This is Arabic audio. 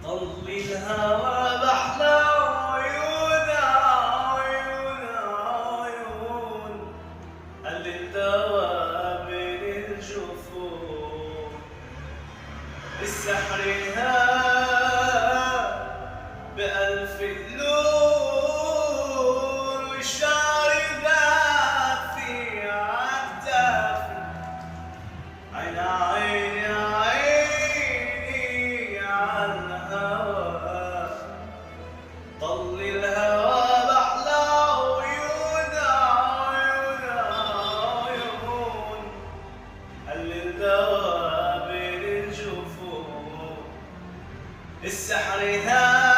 طل الهوى بحلى عيون عيون عيون، قل الدوا بين الجفون، السحر هاب بألف لون، والشعر دافي عالدافي، عين عيني عيني عالهوى، طل الهوى بحلى عيون عيون عيون، قل الدوا بين الجفون، السحر هاب